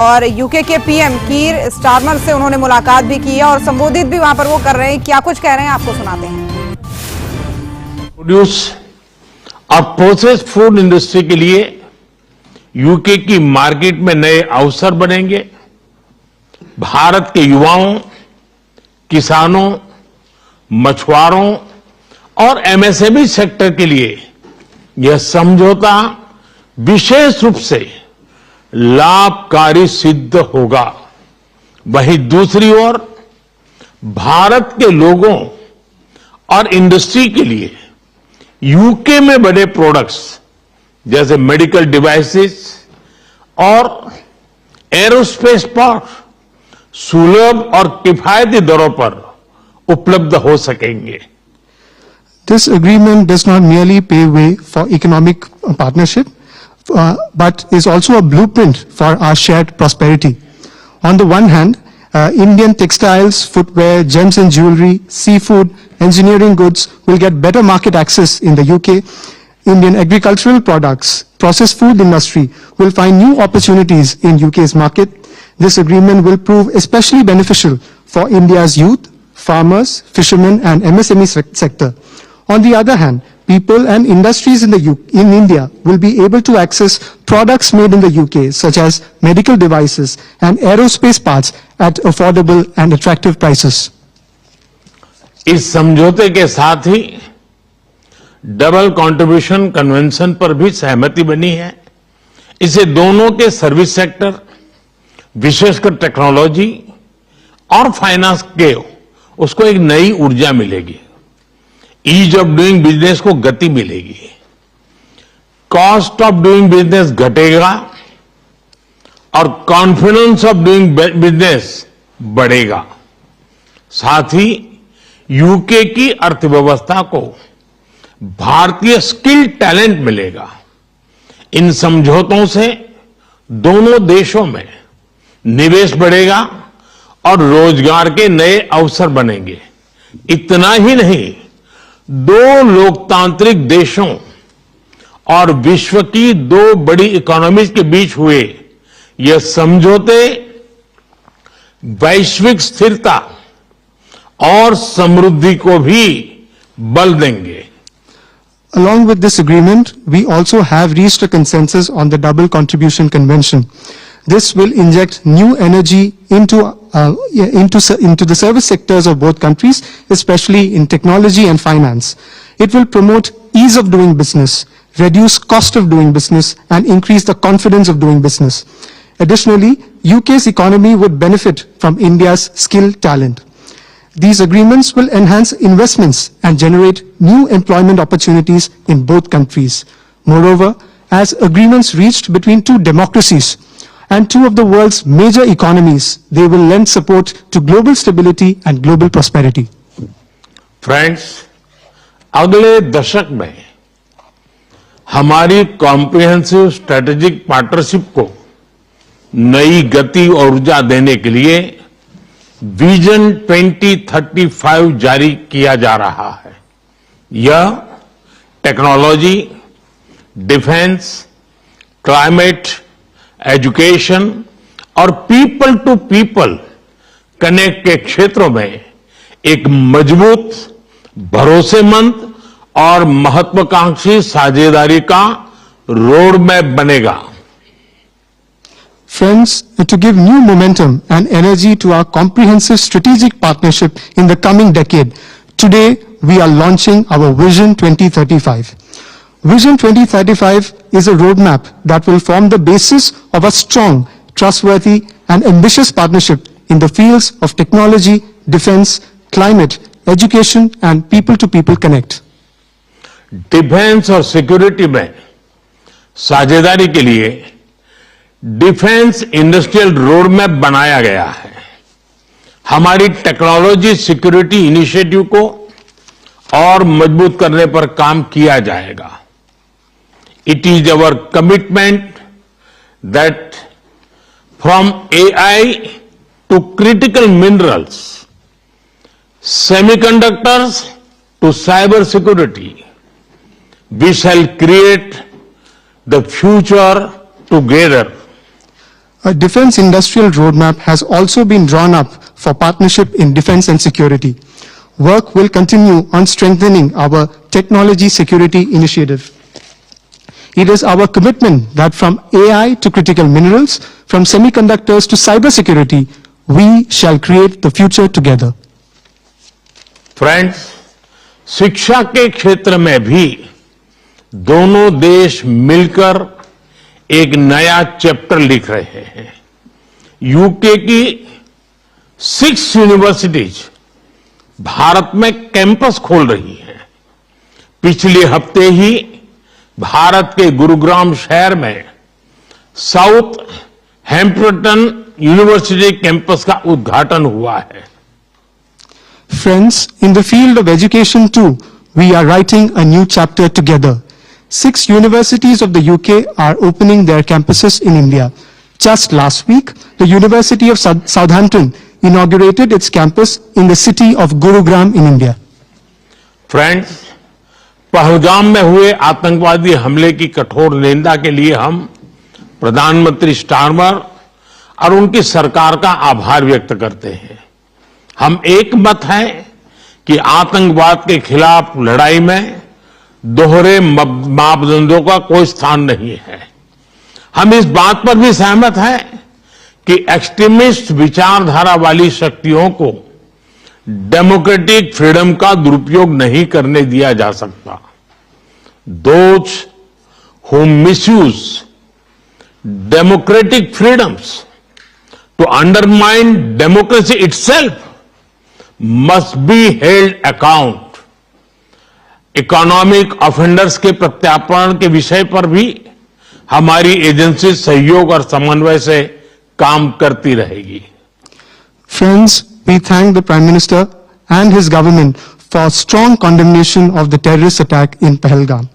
और यूके के PM Keir Starmer से उन्होंने मुलाकात भी की है और संबोधित भी वहां पर वो कर रहे हैं। क्या कुछ कह रहे हैं आपको सुनाते हैं। प्रोड्यूस और प्रोसेस्ड फूड इंडस्ट्री के लिए यूके की मार्केट में नए अवसर बनेंगे। भारत के युवाओं, किसानों, मछुआरों और एमएसएमई सेक्टर के लिए यह समझौता विशेष रूप से लाभकारी सिद्ध होगा। वहीं दूसरी ओर भारत के लोगों और इंडस्ट्री के लिए यूके में बने प्रोडक्ट्स जैसे मेडिकल डिवाइसेस और एरोस्पेस पार्ट सुलभ और किफायती दरों पर उपलब्ध हो सकेंगे। This agreement does not merely pave way for economic partnership, but is also a blueprint for our shared prosperity. On the one hand, Indian textiles, footwear, gems and jewelry, seafood, engineering goods will get better market access in the UK. Indian agricultural products, processed food industry will find new opportunities in UK's market. This agreement will prove especially beneficial for India's youth, farmers, fishermen and MSME sector. On the other hand, people and industries in India will be able to access products made in the UK such as medical devices and aerospace parts at affordable and attractive prices. इस समझौते के साथ ही double contribution convention पर भी सहमति बनी है। इससे दोनों के सर्विस सेक्टर, विशेषकर टेक्नोलॉजी और फाइनेंस के उसको एक नई ऊर्जा मिलेगी। ईज ऑफ डूइंग बिजनेस को गति मिलेगी। कॉस्ट ऑफ डूइंग बिजनेस घटेगा और कॉन्फिडेंस ऑफ डूइंग बिजनेस बढ़ेगा। साथ ही यूके की अर्थव्यवस्था को भारतीय स्किल टैलेंट मिलेगा। इन समझौतों से दोनों देशों में निवेश बढ़ेगा और रोजगार के नए अवसर बनेंगे। इतना ही नहीं, दो लोकतांत्रिक देशों और विश्व की दो बड़ी इकोनॉमीज के बीच हुए यह समझौते वैश्विक स्थिरता और समृद्धि को भी बल देंगे। Along with this agreement, we also have reached a consensus on the Double Contribution Convention. This will inject new energy into the service sectors of both countries, especially in technology and finance. It will promote ease of doing business, reduce cost of doing business, and increase the confidence of doing business. Additionally, UK's economy would benefit from India's skilled talent. These agreements will enhance investments and generate new employment opportunities in both countries. Moreover, as agreements reached between two democracies and two of the world's major economies, they will lend support to global stability and global prosperity. Friends, अगले दशक में हमारी comprehensive strategic partnership को नई गति और ऊर्जा देने के लिए विजन 2035 जारी किया जा रहा है। यह टेक्नोलॉजी, डिफेंस, क्लाइमेट, एजुकेशन और पीपल टू पीपल कनेक्ट के क्षेत्रों में एक मजबूत, भरोसेमंद और महत्वाकांक्षी साझेदारी का रोड मैप बनेगा। Friends, to give new momentum and energy to our comprehensive strategic partnership in the coming decade, today we are launching our Vision 2035. Vision 2035 is a roadmap that will form the basis of a strong, trustworthy and ambitious partnership in the fields of technology, defense, climate, education and people-to-people connect. Defence और security में साझेदारी के लिए defence industrial road map बनाया गया है। हमारी technology security initiative को और मजबूत करने पर काम किया जाएगा। It is our commitment that from AI to critical minerals, semiconductors to cyber security, we shall create the future together. A defense industrial roadmap has also been drawn up for partnership in defense and security. Work will continue on strengthening our technology security initiative. It is our commitment that from AI to critical minerals, from semiconductors to cybersecurity, we shall create the future together. Friends, शिक्षा के क्षेत्र में भी दोनों देश मिलकर एक नया चैप्टर लिख रहे हैं। यूके की 6 यूनिवर्सिटीज भारत में कैंपस खोल रही हैं। पिछले हफ्ते ही भारत के गुरुग्राम शहर में साउथ हैम्पटन यूनिवर्सिटी कैंपस का उद्घाटन हुआ है। Friends, in the field of education too, we are writing a new chapter together. 6 universities of the UK are opening their campuses in India. Just last week, the University of Southampton inaugurated its campus in the city of Gurugram in India. Friends, Pahalgam में हुए आतंकवादी हमले की कठोर निंदा के लिए हम प्रधानमंत्री स्टारमर और उनकी सरकार का आभार व्यक्त करते हैं। हम एक मत हैं कि आतंकवाद के खिलाफ लड़ाई में दोहरे मापदंडों का कोई स्थान नहीं है। हम इस बात पर भी सहमत हैं कि एक्सट्रीमिस्ट विचारधारा वाली शक्तियों को डेमोक्रेटिक फ्रीडम का दुरुपयोग नहीं करने दिया जा सकता। Those who misuse democratic freedoms to undermine democracy itself must be held account. Economic offenders के प्रत्यार्पण के विषय पर भी हमारी एजेंसी सहयोग और समन्वय से काम करती रहेगी। Friends, we thank the Prime Minister and his government for strong condemnation of the terrorist attack in Pahalgam.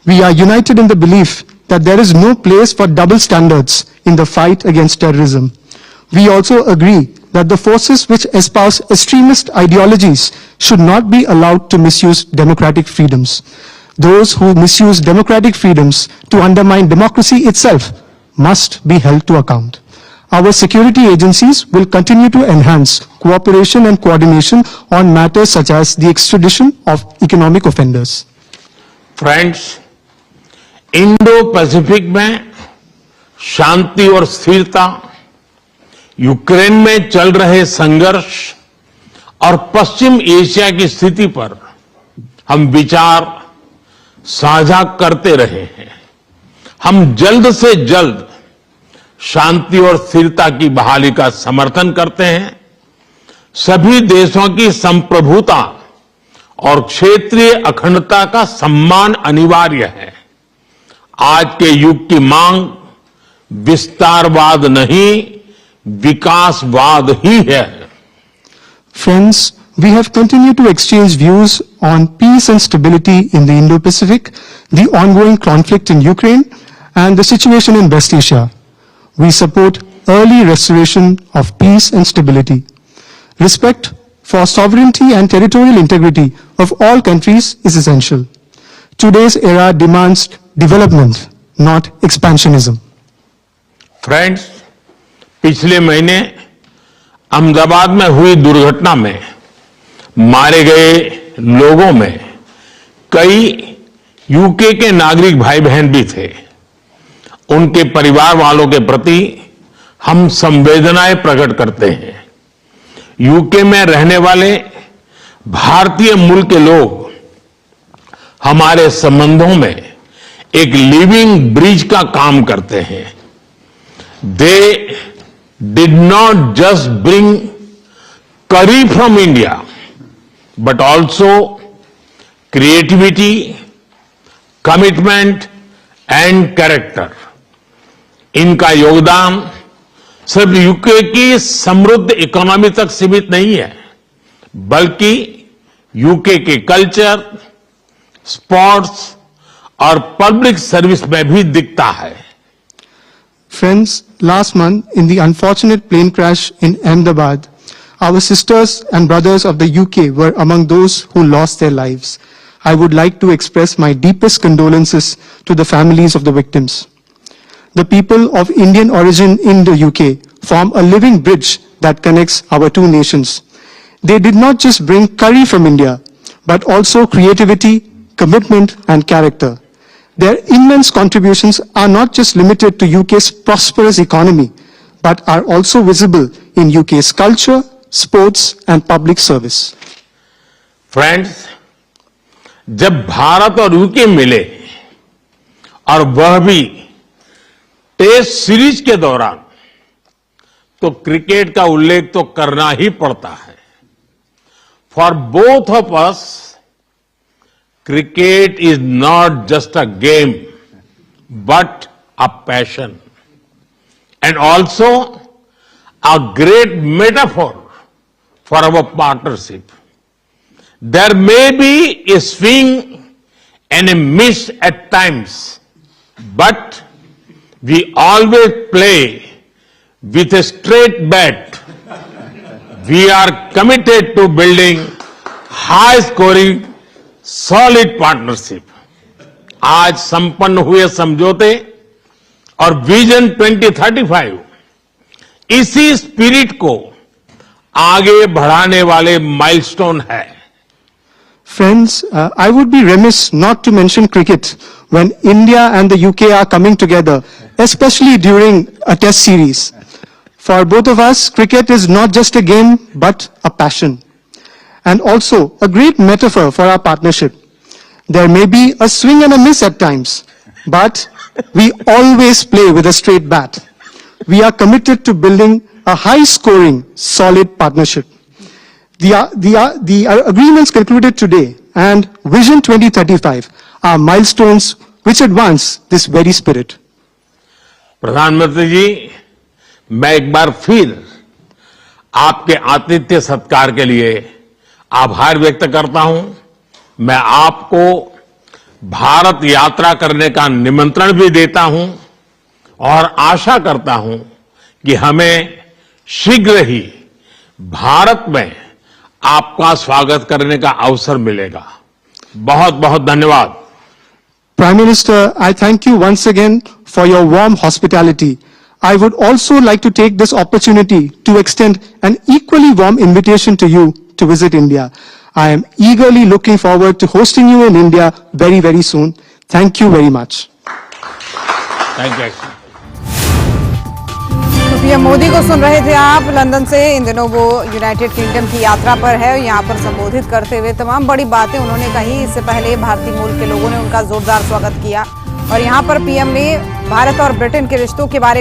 We are united in the belief that there is no place for double standards in the fight against terrorism. We also agree that the forces which espouse extremist ideologies should not be allowed to misuse democratic freedoms. Those who misuse democratic freedoms to undermine democracy itself must be held to account. Our security agencies will continue to enhance cooperation and coordination on matters such as the extradition of economic offenders. Friends, Indo Pacific में शांति और स्थिरता, Ukraine में चल रहे संघर्ष और पश्चिम Asia की स्थिति पर हम विचार साझा करते रहे हैं। हम जल्द से जल्द शांति और स्थिरता की बहाली का समर्थन करते हैं। सभी देशों की संप्रभुता और क्षेत्रीय अखंडता का सम्मान अनिवार्य है। आज के युग की मांग विस्तारवाद नहीं, विकासवाद ही है। Friends, we have continued to exchange views on peace and stability in the Indo-Pacific, the ongoing conflict in Ukraine, and the situation in West Asia. We support early restoration of peace and stability. Respect for sovereignty and territorial integrity of all countries is essential. Today's era demands development, not expansionism. Friends, पिछले महीने अहमदाबाद में हुई दुर्घटना में मारे गए लोगों में कई यूके के नागरिक भाई बहन भी थे। उनके परिवार वालों के प्रति हम संवेदनाएं प्रकट करते हैं। यूके में रहने वाले भारतीय मूल के लोग हमारे संबंधों में एक लिविंग ब्रिज का काम करते हैं। दे did not just bring curry from India, but also creativity, commitment and character. इनका योगदान सिर्फ यूके की समृद्ध इकोनॉमी तक सीमित नहीं है, बल्कि यूके के कल्चर, स्पोर्ट्स और पब्लिक सर्विस में भी दिखता है। Friends, last month in the unfortunate plane crash in Ahmedabad, our sisters and brothers of the UK were among those who lost their lives. I would like to express my deepest condolences to the families of the victims. the people of Indian origin in the UK form a living bridge that connects our two nations. They did not just bring curry from India, but also creativity, commitment, and character. Their immense contributions are not just limited to UK's prosperous economy, but are also visible in UK's culture, sports, and public service. Friends, जब भारत और UK मिले और वह भी test series के दौरान, तो cricket का उल्लेख तो करना ही पड़ता है. For both of us, cricket is not just a game, but a passion, and also a great metaphor for our partnership. There may be a swing and a miss at times, but we always play with a straight bat. We are committed to building high-scoring solid partnership. आज संपन्न हुए समझौते और vision 2035 इसी spirit को आगे बढ़ाने वाले माइलस्टोन है. Friends, I would be remiss not to mention cricket when India and the UK are coming together, especially during a test series. For both of us, cricket is not just a game, but a passion. And also a great metaphor for our partnership. There may be a swing and a miss at times, but we always play with a straight bat. We are committed to building a high-scoring, solid partnership. The agreements concluded today and Vision 2035 are milestones which advance this very spirit. प्रधानमंत्री जी, मैं एक बार फिर आपके आतिथ्य सत्कार के लिए आभार व्यक्त करता हूं. मैं आपको भारत यात्रा करने का निमंत्रण भी देता हूं और आशा करता हूं कि हमें शीघ्र ही भारत में आपका स्वागत करने का अवसर मिलेगा. बहुत बहुत धन्यवाद. Prime Minister, I thank you once again for your warm hospitality. I would also like to take this opportunity to extend an equally warm invitation to you to visit India. I am eagerly looking forward to hosting you in India very, very soon. Thank you very much. Thank you. तो PM Modi को सुन रहे थे आप. London से इन दिनों वो United kingdom की यात्रा पर है. यहाँ पर संबोधित करते हुए तमाम बड़ी बातें उन्होंने कही. इससे पहले भारतीय मूल के लोगों ने उनका जोरदार स्वागत किया और यहाँ पर पीएम ने भारत और ब्रिटेन के रिश्तों के बारे में